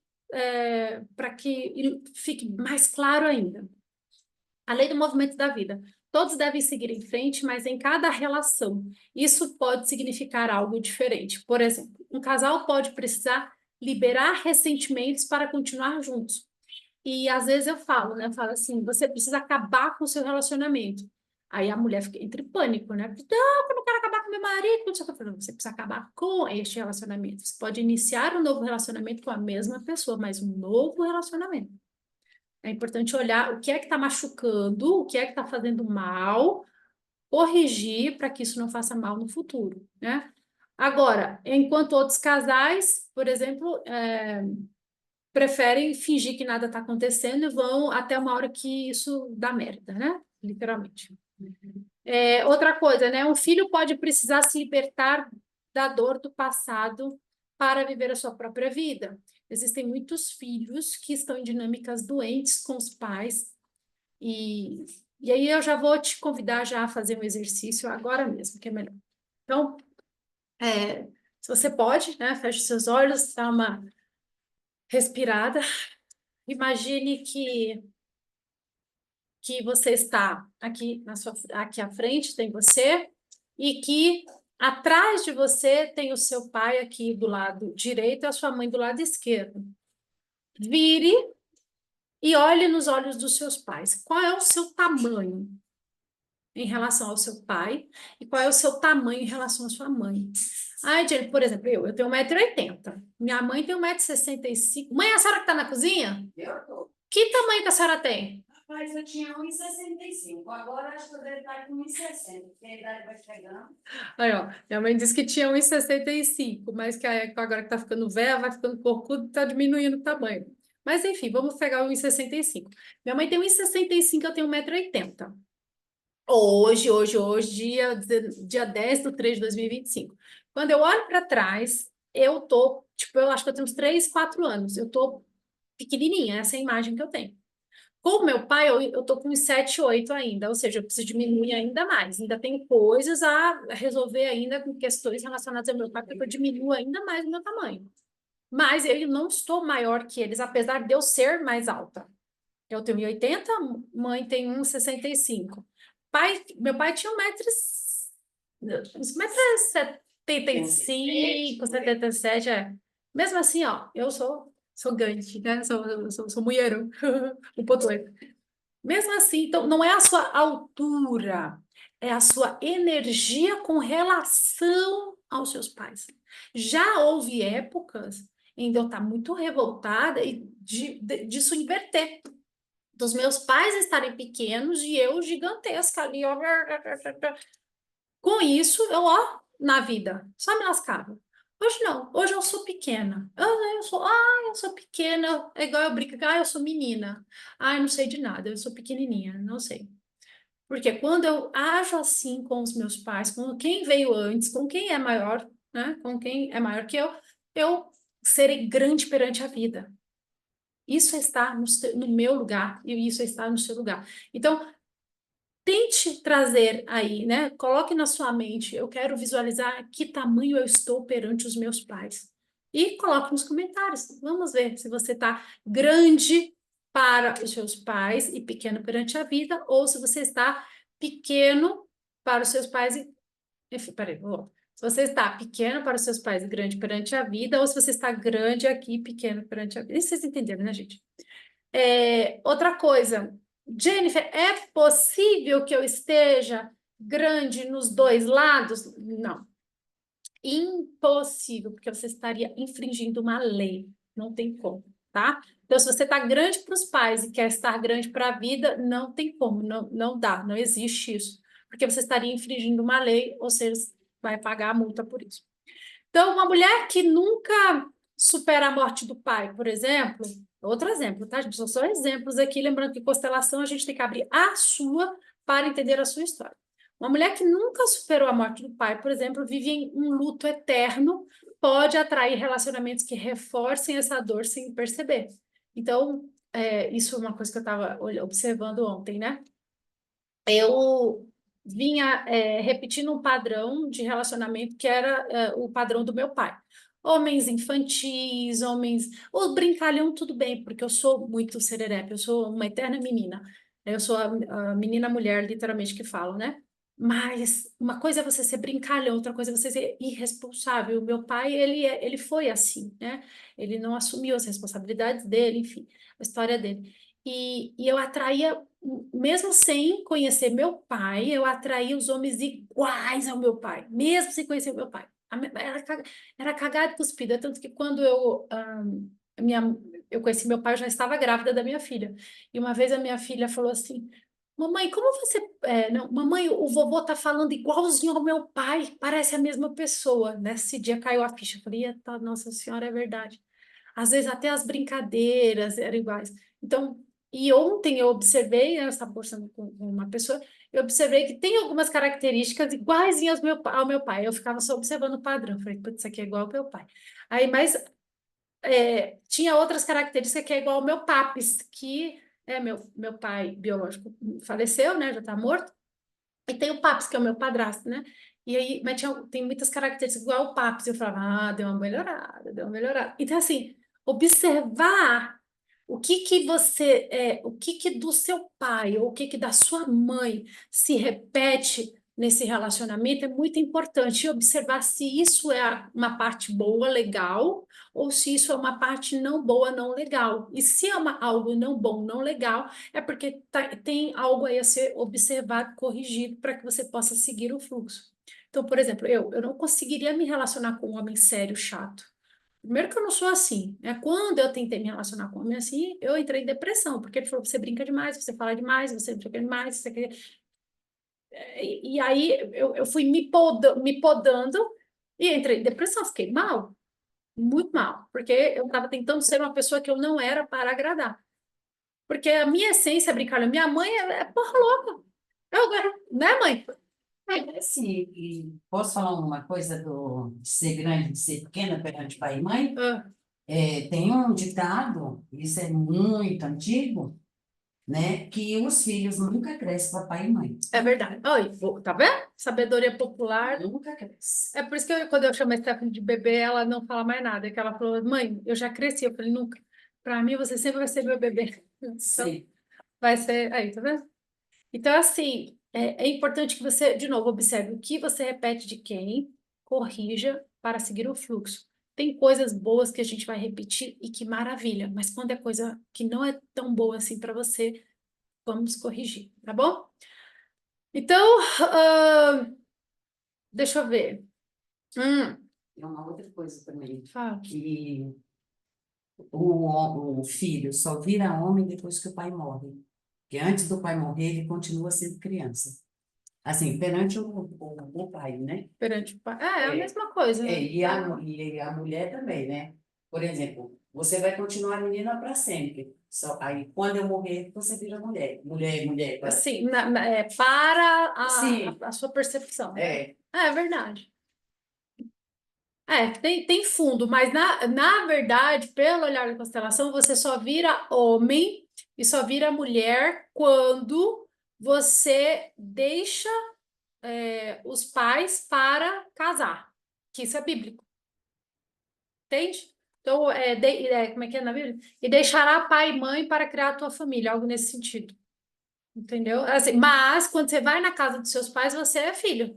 para que fique mais claro ainda. A lei do movimento da vida. Todos devem seguir em frente, mas em cada relação. Isso pode significar algo diferente. Por exemplo, um casal pode precisar liberar ressentimentos para continuar juntos. E às vezes eu falo, né? Eu falo assim, você precisa acabar com o seu relacionamento. Aí a mulher fica entre pânico, né? Não, eu não quero acabar com meu marido. Não sei o que eu tô falando. Você precisa acabar com este relacionamento. Você pode iniciar um novo relacionamento com a mesma pessoa, mas um novo relacionamento. É importante olhar o que é que está machucando, o que é que está fazendo mal, corrigir para que isso não faça mal no futuro, né? Agora, enquanto outros casais, por exemplo, preferem fingir que nada está acontecendo e vão até uma hora que isso dá merda, né? Literalmente. Outra coisa, né? Um filho pode precisar se libertar da dor do passado para viver a sua própria vida. Existem muitos filhos que estão em dinâmicas doentes com os pais e, e aí eu já vou te convidar já a fazer um exercício agora mesmo, que é melhor. Então, se você pode, né? Feche seus olhos, dá uma respirada. Imagine que você está aqui aqui à frente, tem você, e que atrás de você tem o seu pai aqui do lado direito e a sua mãe do lado esquerdo. Vire e olhe nos olhos dos seus pais. Qual é o seu tamanho em relação ao seu pai e qual é o seu tamanho em relação à sua mãe? Ai, Jenny, por exemplo, eu tenho 1,80 m. Minha mãe tem 1,65 m. Mãe, a senhora que está na cozinha? Eu tô. Que tamanho que a senhora tem? Mas eu tinha 1,65. Agora acho que eu devo estar com 1,60, porque a idade vai chegando. Aí, ó, minha mãe disse que tinha 1,65, mas que agora que tá ficando velha, vai ficando corcudo, tá diminuindo o tamanho. Mas enfim, vamos pegar o 1,65. Minha mãe tem 1,65, eu tenho 1,80 m. Hoje, dia 10 de 3 de 2025. Quando eu olho para trás, eu tô, tipo, eu acho que eu tenho uns 3, 4 anos. Eu tô pequenininha, essa é a imagem que eu tenho. Com o meu pai, eu tô com uns 7, 8 ainda, ou seja, eu preciso diminuir ainda mais. Ainda tenho coisas a resolver ainda com questões relacionadas ao meu pai, porque eu diminuo ainda mais o meu tamanho. Mas eu não estou maior que eles, apesar de eu ser mais alta. Eu tenho 1,80 m, mãe tem 1,65 m. Meu pai tinha 1,75 m, 77 é. Mesmo assim, ó, eu sou grande, né? Sou mulherão, 1,8. Mesmo assim, então, não é a sua altura, é a sua energia com relação aos seus pais. Já houve épocas em que eu estar muito revoltada e disso inverter. Dos meus pais estarem pequenos e eu gigantesca ali, ó. Com isso, na vida, só me lascava. Hoje não, hoje eu sou pequena. Eu sou pequena, é igual eu brinco, eu sou menina. Eu não sei de nada, eu sou pequenininha, não sei. Porque quando eu ajo assim com os meus pais, com quem veio antes, com quem é maior, né, com quem é maior que eu serei grande perante a vida. Isso está no meu lugar e isso está no seu lugar. Então, tente trazer aí, né? Coloque na sua mente, eu quero visualizar que tamanho eu estou perante os meus pais. E coloque nos comentários. Vamos ver se você está grande para os seus pais e pequeno perante a vida, ou se você está pequeno para os seus pais e. Enfim, peraí, se você está pequeno para os seus pais e grande perante a vida, ou se você está grande aqui e pequeno perante a vida. Isso vocês entenderam, né, gente? Outra coisa, Jennifer, é possível que eu esteja grande nos dois lados? Não. Impossível, porque você estaria infringindo uma lei. Não tem como, tá? Então, se você está grande para os pais e quer estar grande para a vida, não tem como, não dá, não existe isso. Porque você estaria infringindo uma lei, ou seja, vai pagar a multa por isso. Então, uma mulher que nunca supera a morte do pai, por exemplo, outro exemplo, tá, gente? São só exemplos aqui, lembrando que constelação a gente tem que abrir a sua para entender a sua história. Uma mulher que nunca superou a morte do pai, por exemplo, vive em um luto eterno, pode atrair relacionamentos que reforcem essa dor sem perceber. Então, isso é uma coisa que eu estava observando ontem, né? Eu vinha repetindo um padrão de relacionamento que era o padrão do meu pai. Homens infantis, homens... O brincalhão, tudo bem, porque eu sou muito sererepe, eu sou uma eterna menina. Eu sou a menina mulher, literalmente, que falo, né? Mas uma coisa é você ser brincalhão, outra coisa é você ser irresponsável. O meu pai, ele foi assim, né? Ele não assumiu as responsabilidades dele, enfim, a história dele. E eu atraía, mesmo sem conhecer meu pai, eu atraía os homens iguais ao meu pai, mesmo sem conhecer o meu pai. Era cagado e cuspido, tanto que quando minha, eu conheci meu pai, eu já estava grávida da minha filha. E uma vez a minha filha falou assim: Mamãe, como você. Não, mamãe, o vovô tá falando igualzinho ao meu pai, parece a mesma pessoa. Nesse dia caiu a ficha. Eu falei, eita, Nossa Senhora, é verdade. Às vezes até as brincadeiras eram iguais. Então, e ontem eu observei, né, eu estava conversando com uma pessoa, eu observei que tem algumas características iguaizinhas ao meu pai. Eu ficava só observando o padrão. Falei, putz, isso aqui é igual ao meu pai. Aí, mas tinha outras características que é igual ao meu papis, que é meu pai biológico faleceu, né? Já está morto. E tem o papis, que é o meu padrasto, né? E aí, mas tem muitas características igual ao papis. Eu falava, deu uma melhorada, deu uma melhorada. Então, assim, observar o que que do seu pai ou o que que da sua mãe se repete nesse relacionamento é muito importante. E observar se isso é uma parte boa, legal, ou se isso é uma parte não boa, não legal. E se é algo não bom, não legal, é porque tem algo aí a ser observado, corrigido, para que você possa seguir o fluxo. Então, por exemplo, eu não conseguiria me relacionar com um homem sério, chato. Primeiro que eu não sou assim, né? Quando eu tentei me relacionar com um homem assim, eu entrei em depressão, porque ele falou, você brinca demais, você fala demais, você brinca demais, você quer... E aí eu fui me podando e entrei em depressão, fiquei mal, muito mal, porque eu estava tentando ser uma pessoa que eu não era para agradar. Porque a minha essência é brincar. Minha mãe é porra louca. Eu, né, mãe? É, assim, e posso falar uma coisa de ser grande, de ser pequena perante pai e mãe? Ah, Tem um ditado, isso é muito antigo, né? Que os filhos nunca crescem para pai e mãe. é verdade. Oi, tá vendo? Sabedoria popular. Nunca cresce. É por isso que quando eu chamo a Stephanie de bebê, ela não fala mais nada. Que ela falou, mãe, eu já cresci. Eu falei, nunca. Para mim, você sempre vai ser meu bebê. Então, Sim. vai ser. Aí, tá vendo? Então, assim, é importante que você, de novo, observe o que você repete de quem, corrija para seguir o fluxo. Tem coisas boas que a gente vai repetir e que maravilha, mas quando é coisa que não é tão boa assim para você, vamos corrigir, tá bom? Então, deixa eu ver. Tem uma outra coisa também, Fala. que o filho só vira homem depois que o pai morre. Porque antes do pai morrer, ele continua sendo criança. Assim, perante o pai, né? Perante o pai. É a É, mesma coisa, né? e a mulher também, né? Por exemplo, você vai continuar menina para sempre. Só, aí, quando eu morrer, você vira mulher. Mulher, mulher. Assim, para Sim, a sua percepção. é. É verdade. Tem fundo, mas na verdade, pelo olhar da constelação, você só vira homem e só vira mulher quando você deixa os pais para casar, que isso é bíblico, entende? Então, como é que é na Bíblia? E deixará pai e mãe para criar a tua família, algo nesse sentido, entendeu? Assim, mas quando você vai na casa dos seus pais, você é filho.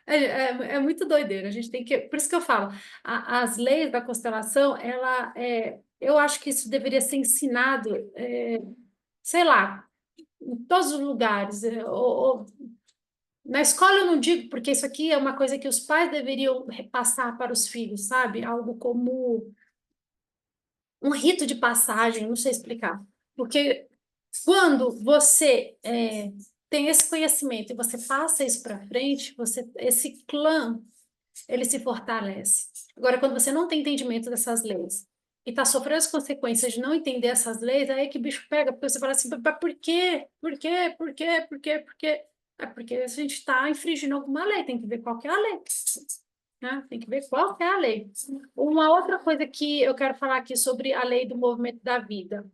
É muito doideira, a gente tem que. Por isso que eu falo, as leis da constelação, eu acho que isso deveria ser ensinado, sei lá, em todos os lugares. Na escola eu não digo, porque isso aqui é uma coisa que os pais deveriam repassar para os filhos, sabe? Algo como um rito de passagem, eu não sei explicar. Porque quando você tem esse conhecimento e você passa isso para frente, esse clã ele se fortalece. Agora, quando você não tem entendimento dessas leis e está sofrendo as consequências de não entender essas leis, aí é que o bicho pega, porque você fala assim, "Mas por quê? Por quê? Por quê? Por quê? Por quê? É porque a gente está infringindo alguma lei, tem que ver qual que é a lei. Né? Tem que ver qual que é a lei. Uma outra coisa que eu quero falar aqui sobre a lei do movimento da vida.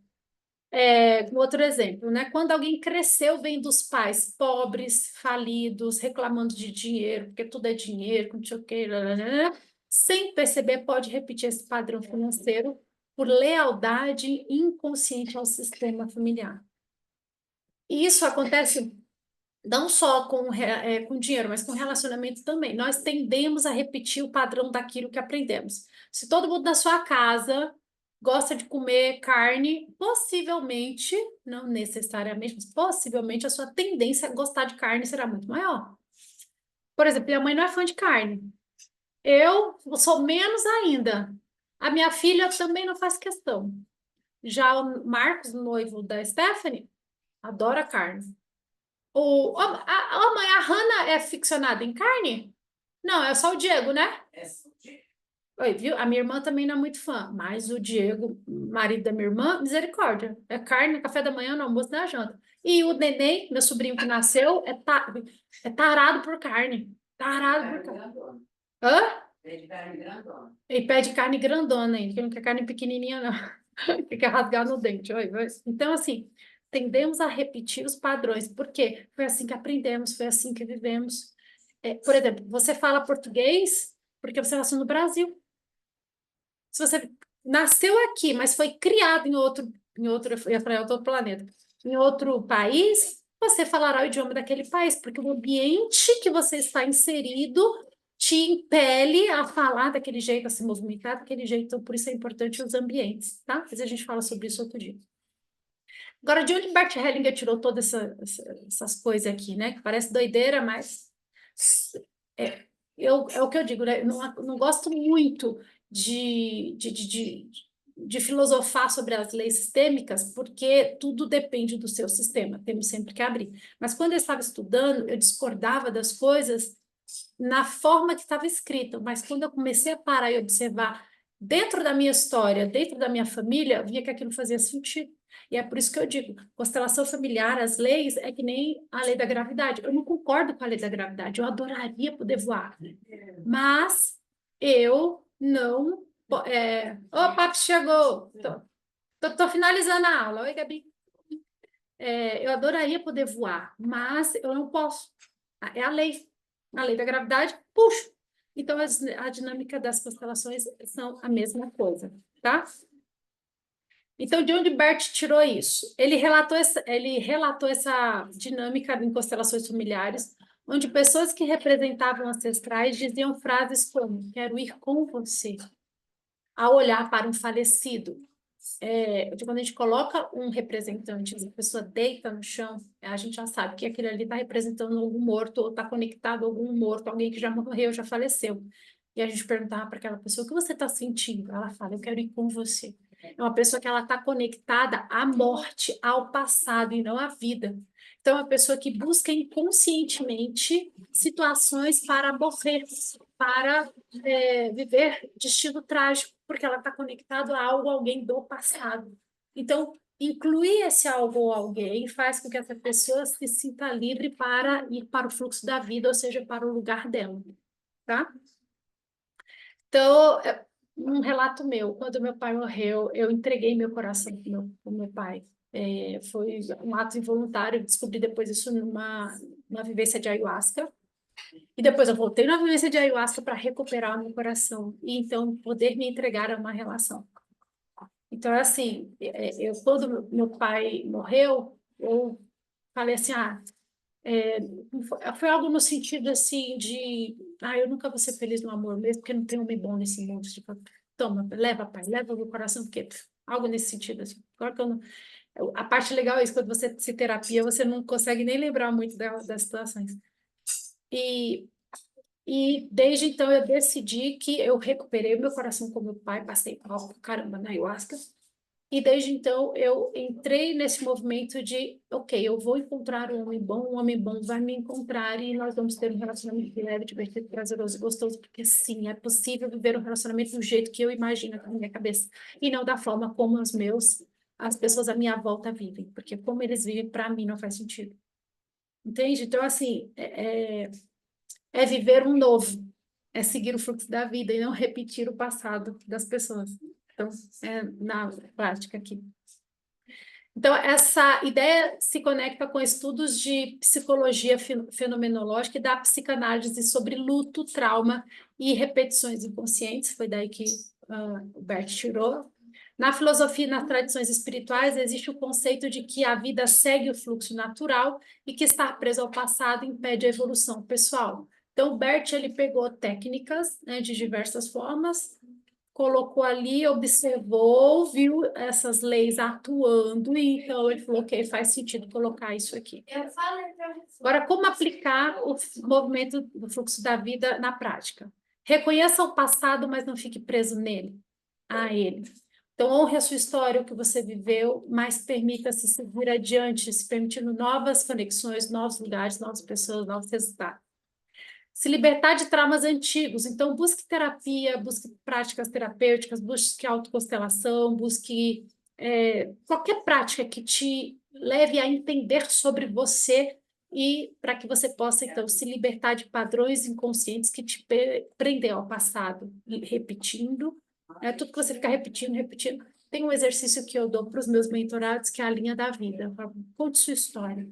Um outro exemplo, né? Quando alguém cresceu vendo os pais pobres, falidos, reclamando de dinheiro, porque tudo é dinheiro, não sei o quê, lá, lá, lá, lá, sem perceber, pode repetir esse padrão financeiro por lealdade inconsciente ao sistema familiar. E isso acontece não só com dinheiro, mas com relacionamento também. Nós tendemos a repetir o padrão daquilo que aprendemos. Se todo mundo na sua casa gosta de comer carne, possivelmente, não necessariamente, mas possivelmente a sua tendência a gostar de carne será muito maior. Por exemplo, minha mãe não é fã de carne. Eu sou menos ainda. A minha filha também não faz questão. Já o Marcos, noivo da Stephanie, adora carne. Mãe, a Hannah é ficcionada em carne? Não, é só o Diego, né? É só de- Oi, viu? A minha irmã também não é muito fã, mas o Diego, marido da minha irmã, misericórdia. É carne no café da manhã, no almoço e na janta. E o neném, meu sobrinho que nasceu, é tarado por carne. Tarado por carne carne. grandona. Hã? É de carne grandona. E pede carne grandona ainda, que não quer carne pequenininha, não. Que quer rasgar no dente. Oi, oi. Então, assim, tendemos a repetir os padrões. Por quê? Foi assim que aprendemos, foi assim que vivemos. Por exemplo, você fala português porque você nasceu no Brasil. Se você nasceu aqui, mas foi criado eu ia falar em outro planeta, em outro país, você falará o idioma daquele país, porque o ambiente que você está inserido te impele a falar daquele jeito, a se movimentar daquele jeito. Então, por isso é importante os ambientes, tá? Mas a gente fala sobre isso outro dia. Agora, de onde Bert Hellinger tirou essas coisas aqui, né? Que parece doideira, mas é, é o que eu digo, né? Eu não gosto muito de filosofar sobre as leis sistêmicas, porque tudo depende do seu sistema, temos sempre que abrir. Mas quando eu estava estudando, eu discordava das coisas na forma que estava escrito, mas quando eu comecei a parar e observar dentro da minha história, dentro da minha família, eu via que aquilo fazia sentido. E é por isso que eu digo, constelação familiar, as leis, é que nem a lei da gravidade. Eu não concordo com a lei da gravidade, eu adoraria poder voar, mas eu não... O papo chegou! Tô finalizando a aula. Oi, Gabi. Eu adoraria poder voar, mas eu não posso. É a lei da gravidade, puxa. Então, a dinâmica das constelações são a mesma coisa, tá? Então, de onde Bert tirou isso? Ele relatou essa dinâmica em constelações familiares, onde pessoas que representavam ancestrais diziam frases como: quero ir com você, ao olhar para um falecido. Quando a gente coloca um representante, a pessoa deita no chão, a gente já sabe que aquele ali está representando algum morto, ou está conectado a algum morto, alguém que já morreu, já faleceu. E a gente perguntava para aquela pessoa: o que você está sentindo? Ela fala: eu quero ir com você. É uma pessoa que ela está conectada à morte, ao passado e não à vida. Então, é uma pessoa que busca inconscientemente situações para morrer, para viver destino trágico, porque ela está conectada a algo, alguém do passado. Então, incluir esse algo ou alguém faz com que essa pessoa se sinta livre para ir para o fluxo da vida, ou seja, para o lugar dela, tá? Então, um relato meu, quando meu pai morreu, eu entreguei meu coração pro meu pai. Foi um ato involuntário, descobri depois isso numa vivência de ayahuasca. E depois eu voltei na vivência de ayahuasca para recuperar o meu coração e então poder me entregar a uma relação. Então, assim, quando meu pai morreu, eu falei assim, foi algo no sentido assim de, eu nunca vou ser feliz no amor mesmo, porque não tem homem bom nesse mundo. Tipo, toma, leva, pai, leva o meu coração, porque algo nesse sentido assim. Agora que a parte legal é isso, quando você se terapia, você não consegue nem lembrar muito das situações. E desde então eu decidi que eu recuperei o meu coração com meu pai, passei mal pra caramba na ayahuasca. E desde então eu entrei nesse movimento de, ok, eu vou encontrar um homem bom vai me encontrar e nós vamos ter um relacionamento leve, divertido, prazeroso e gostoso, porque sim, é possível viver um relacionamento do jeito que eu imagino na minha cabeça e não da forma como as pessoas à minha volta vivem, porque como eles vivem, para mim não faz sentido. Entende? Então, assim, é viver um novo, é seguir o fluxo da vida e não repetir o passado das pessoas. Então, na prática aqui. Então, essa ideia se conecta com estudos de psicologia fenomenológica e da psicanálise sobre luto, trauma e repetições inconscientes, foi daí que o Bert tirou. Na filosofia e nas tradições espirituais, existe o conceito de que a vida segue o fluxo natural e que estar preso ao passado impede a evolução pessoal. Então, o Bert, ele pegou técnicas, né, de diversas formas, colocou ali, observou, viu essas leis atuando, e então ele falou, ok, faz sentido colocar isso aqui. Agora, como aplicar o movimento do fluxo da vida na prática? Reconheça o passado, mas não fique preso nele, a ele. Então, honre a sua história, o que você viveu, mas permita-se seguir adiante, se permitindo novas conexões, novos lugares, novas pessoas, novos resultados. Se libertar de traumas antigos. Então, busque terapia, busque práticas terapêuticas, busque autoconstelação, busque qualquer prática que te leve a entender sobre você e para que você possa, então, se libertar de padrões inconscientes que te prendem ao passado, repetindo. Tudo que você fica repetindo, repetindo. Tem um exercício que eu dou para os meus mentorados, que é a linha da vida. Eu falo, conte sua história.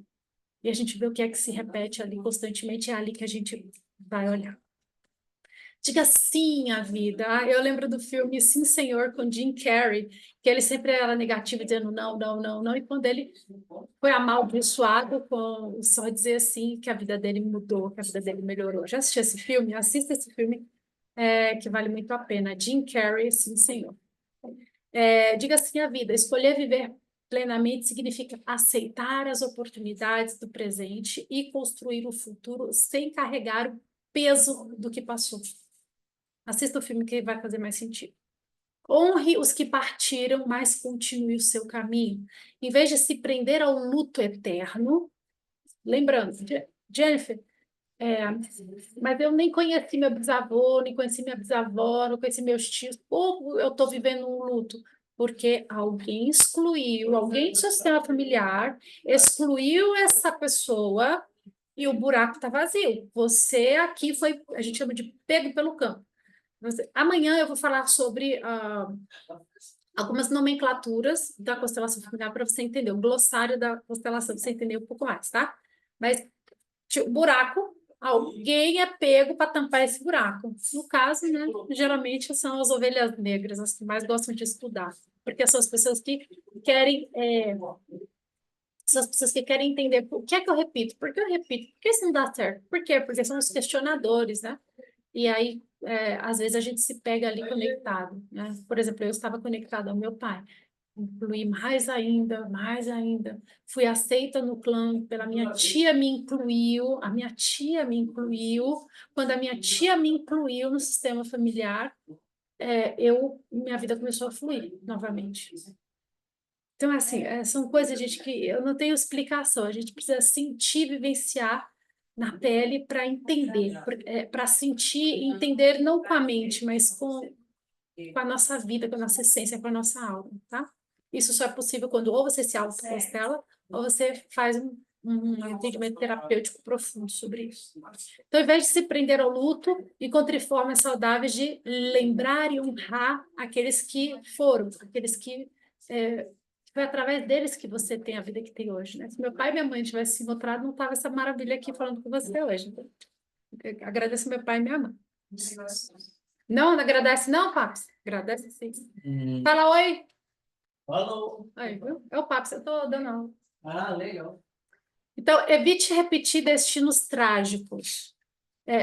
E a gente vê o que é que se repete ali constantemente, é ali que a gente vai olhar. Diga sim à vida. Eu lembro do filme Sim, Senhor, com Jim Carrey, que ele sempre era negativo, dizendo não, não, não, não, e quando ele foi amaldiçoado com só dizer assim, que a vida dele mudou, que a vida dele melhorou. Já assistiu esse filme? Assista esse filme, que vale muito a pena. Jim Carrey, Sim, Senhor. Diga sim à vida. Escolher viver plenamente significa aceitar as oportunidades do presente e construir o futuro sem carregar o peso do que passou. Assista o filme que vai fazer mais sentido. Honre os que partiram, mas continue o seu caminho. Em vez de se prender ao luto eterno, lembrando, Jennifer, mas eu nem conheci meu bisavô, nem conheci minha bisavó, não conheci meus tios. Como eu estou vivendo um luto? Porque alguém excluiu, alguém do seu sistema familiar excluiu essa pessoa e o buraco está vazio. Você aqui foi, a gente chama de pego pelo campo. Amanhã eu vou falar sobre algumas nomenclaturas da constelação familiar para você entender, o glossário da constelação, para você entender um pouco mais, tá? Mas o buraco, alguém é pego para tampar esse buraco. No caso, né, geralmente são as ovelhas negras, as que mais gostam de estudar, porque são as pessoas que querem são as pessoas que querem entender o que é que eu repito, por que eu repito, por que isso não dá certo, por quê? Porque são os questionadores, né? E aí, às vezes, a gente se pega ali conectado, né? Por exemplo, eu estava conectada ao meu pai. Incluí mais ainda, mais ainda. Fui aceita no clã pela minha tia me incluiu, a minha tia me incluiu. Quando a minha tia me incluiu no sistema familiar, minha vida começou a fluir novamente. Então, assim, são coisas, gente, que eu não tenho explicação. A gente precisa sentir, vivenciar na pele para entender, para sentir e entender não com a mente, mas com a nossa vida, com a nossa essência, com a nossa alma, tá? Isso só é possível quando ou você se autoconstela ou você faz um entendimento terapêutico profundo sobre isso. Então, ao invés de se prender ao luto, encontre formas saudáveis de lembrar e honrar aqueles que foram, aqueles que foi através deles que você tem a vida que tem hoje, né? Se meu pai e minha mãe tivessem se encontrado, não tava essa maravilha aqui falando com você hoje. Então, eu agradeço meu pai e minha mãe. Não, não agradece não, Paps? Agradece sim. Fala oi. Falou. Aí, viu? É o Paps, eu tô dando aula. Ah, legal. Então, evite repetir destinos trágicos.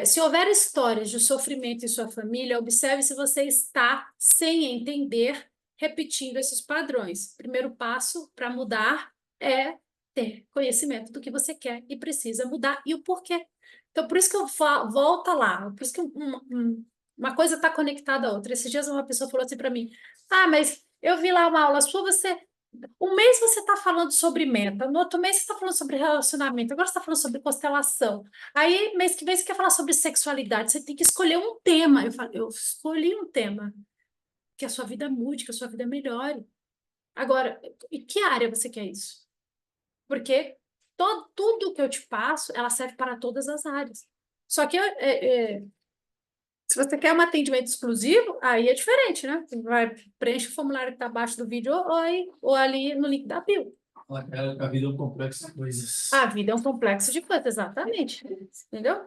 Se houver histórias de sofrimento em sua família, observe se você está, sem entender, repetindo esses padrões. O primeiro passo para mudar é ter conhecimento do que você quer e precisa mudar e o porquê. Então, por isso que eu falo, volta lá, por isso que uma coisa está conectada à outra. Esses dias uma pessoa falou assim para mim: Ah, mas eu vi lá uma aula sua, você. Um mês você está falando sobre meta, no outro mês você está falando sobre relacionamento, agora você está falando sobre constelação. Aí, mês que vem, você quer falar sobre sexualidade, você tem que escolher um tema. Eu falei, eu escolhi um tema, que a sua vida mude, que a sua vida melhore. Agora, em que área você quer isso? Porque tudo que eu te passo, ela serve para todas as áreas. Só que se você quer um atendimento exclusivo, aí é diferente, né? Você vai preenche o formulário que está abaixo do vídeo ou ali no link da bio. A vida é um complexo de coisas. A vida é um complexo de coisas, exatamente. Entendeu?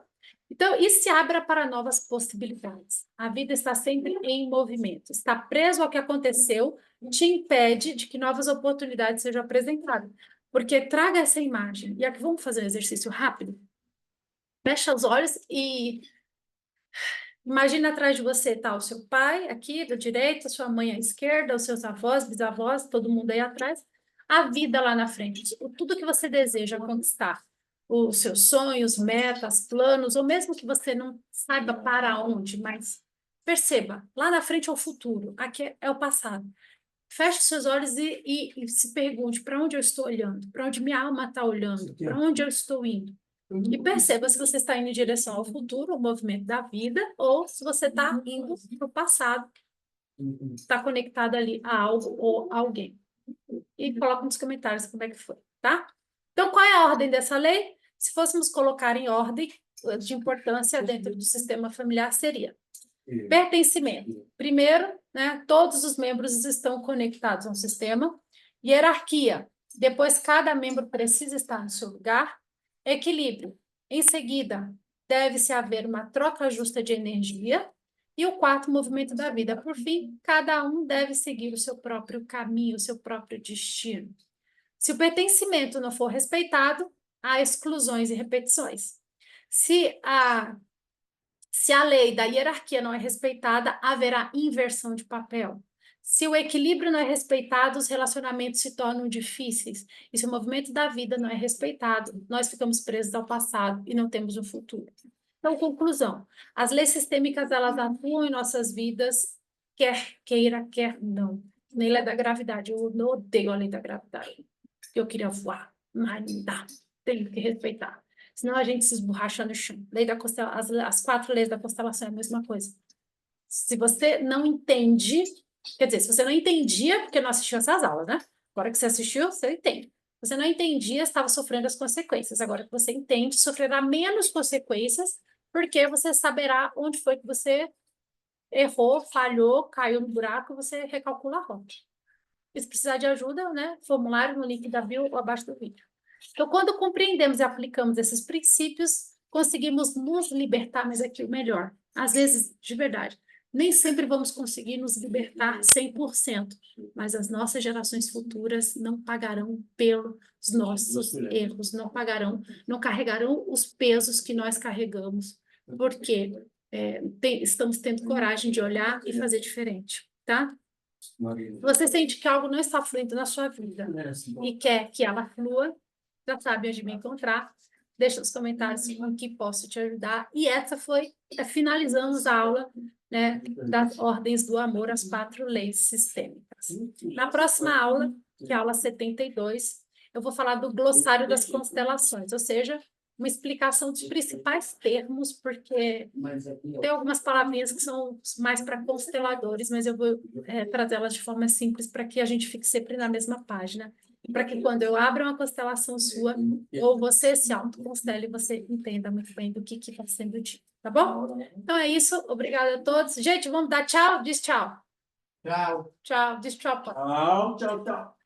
Então, e se abra para novas possibilidades. A vida está sempre em movimento. Estar preso ao que aconteceu te impede de que novas oportunidades sejam apresentadas. Porque traga essa imagem. E aqui vamos fazer um exercício rápido? Fecha os olhos e imagina atrás de você tá o seu pai aqui da direita, sua mãe à esquerda, os seus avós, bisavós, todo mundo aí atrás. A vida lá na frente, tudo que você deseja conquistar, os seus sonhos, metas, planos, ou mesmo que você não saiba para onde, mas perceba, lá na frente é o futuro, aqui é o passado. Feche seus olhos e se pergunte para onde eu estou olhando, para onde minha alma está olhando, para onde eu estou indo. E perceba se você está indo em direção ao futuro, ao movimento da vida, ou se você está indo para o passado, está conectado ali a algo ou a alguém. E coloca nos comentários como é que foi, tá? Então, qual é a ordem dessa lei? Se fôssemos colocar em ordem de importância dentro do sistema familiar, seria pertencimento. Primeiro, né, todos os membros estão conectados a um sistema. Hierarquia. Depois, cada membro precisa estar no seu lugar. Equilíbrio. Em seguida, deve-se haver uma troca justa de energia. E o quarto, movimento da vida. Por fim, cada um deve seguir o seu próprio caminho, o seu próprio destino. Se o pertencimento não for respeitado, há exclusões e repetições. Se a lei da hierarquia não é respeitada, haverá inversão de papel. Se o equilíbrio não é respeitado, os relacionamentos se tornam difíceis. E se o movimento da vida não é respeitado, nós ficamos presos ao passado e não temos um futuro. Então, conclusão. As leis sistêmicas, elas atuam em nossas vidas, quer queira, quer não. Nem lei da gravidade. Eu odeio a lei da gravidade. Eu queria voar, mas não dá. Tenho que respeitar. Senão a gente se esborracha no chão. As 4 leis da constelação é a mesma coisa. Se você não entende, quer dizer, se você não entendia, porque não assistiu essas aulas, né? Agora que você assistiu, você entende. Você não entendia, estava sofrendo as consequências. Agora que você entende, sofrerá menos consequências, porque você saberá onde foi que você errou, falhou, caiu no buraco, você recalcula a rota. E se precisar de ajuda, né? Formulário no link da bio ou abaixo do vídeo. Então, quando compreendemos e aplicamos esses princípios, conseguimos nos libertar, mas aqui o melhor. Às vezes, de verdade, nem sempre vamos conseguir nos libertar 100%, mas as nossas gerações futuras não pagarão pelos nossos erros, não carregarão os pesos que nós carregamos, porque estamos tendo coragem de olhar e fazer diferente, tá? Se você sente que algo não está fluindo na sua vida e quer que ela flua, já sabe onde me encontrar. Deixa nos comentários em que posso te ajudar. E essa foi, finalizamos a aula, né, das ordens do amor, as 4 leis sistêmicas. Na próxima aula, que é a aula 72, eu vou falar do glossário das constelações, ou seja, uma explicação dos principais termos, porque tem algumas palavrinhas que são mais para consteladores, mas eu vou trazê-las de forma simples para que a gente fique sempre na mesma página. E para que quando eu abra uma constelação sua, ou você se autoconstele, você entenda muito bem do que está sendo dito, tá bom? Então é isso, obrigada a todos. Gente, vamos dar tchau? Diz tchau. Tchau. Tchau, diz tchau, pai. Tchau, tchau, tchau.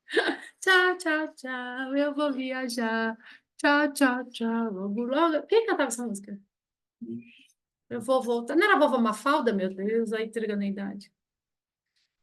Tchau, tchau, tchau, eu vou viajar. Tchau, tchau, tchau, logo, logo. Quem cantava essa música? Eu vou voltar. Não era a vovó Mafalda, meu Deus, aí entregando a idade.